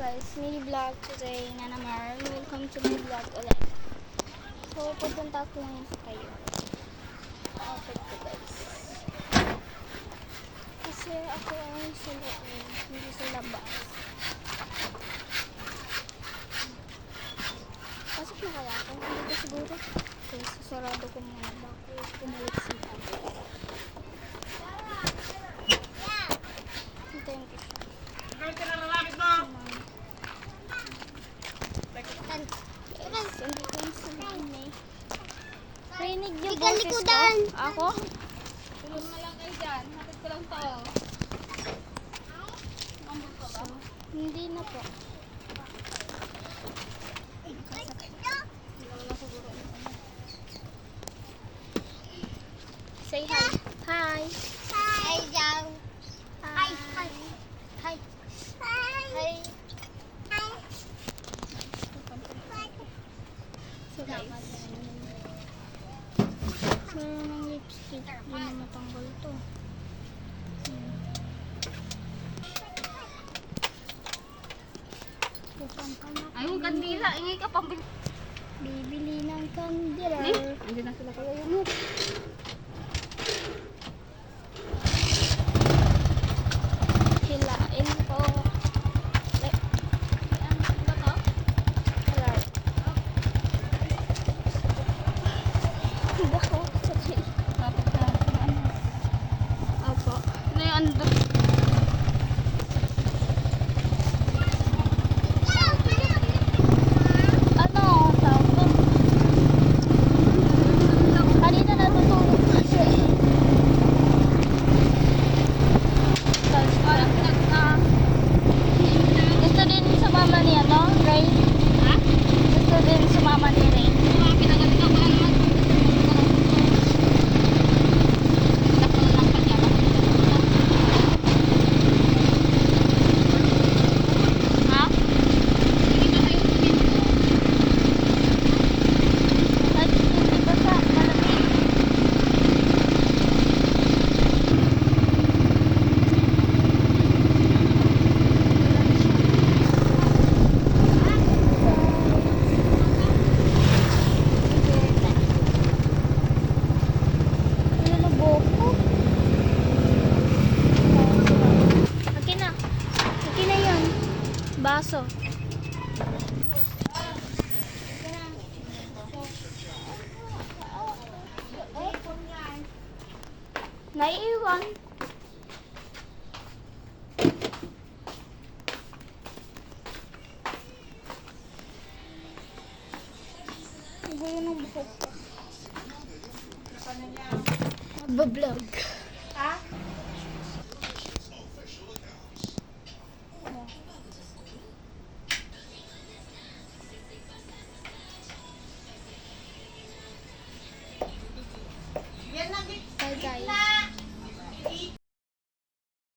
guys, mini vlog today na naman. Welcome to my vlog ulit. So, pupunta ko ngayon sa kayo. Outfit ko guys. Kasi ako ay sa loob, hindi sa labas. Pasok na kaya ako? Hindi ko siguro. Okay, sarado ko muna bago pumalik sila. Hintayin ko siya. Guys, hindi ko yung sabihin eh. Rinig yung boses ko. Ako? Tulong na lang kayo dyan. Hatid ko lang to. So, hindi na po. Say hi. Hi. Hi, Jang. Hi. Hi. Hi. Hi. So guys, meron ng lipstick. Hindi na matanggal to. Ay, yung kandila. Ingay ka pang Bibili ng kandila. Andiyan na sila kaya yun. Hilain ko. Ano ba to? Hello. Bako. Sorry. Dapat na. Opo. Ano yung ando? Ano? Tawag ko. Kanina natutulog kasi. Tapos parang gusto din sumama ni ano? Ray? Ha? Gusto din sumama ni Ray. Pinagat ka ba? Ha? At hindi ba sa malamig? Ano na boko? Akin na. Akin na yun. Baso. Naiiwan. Iba yun ang buhok ko. Magbablog.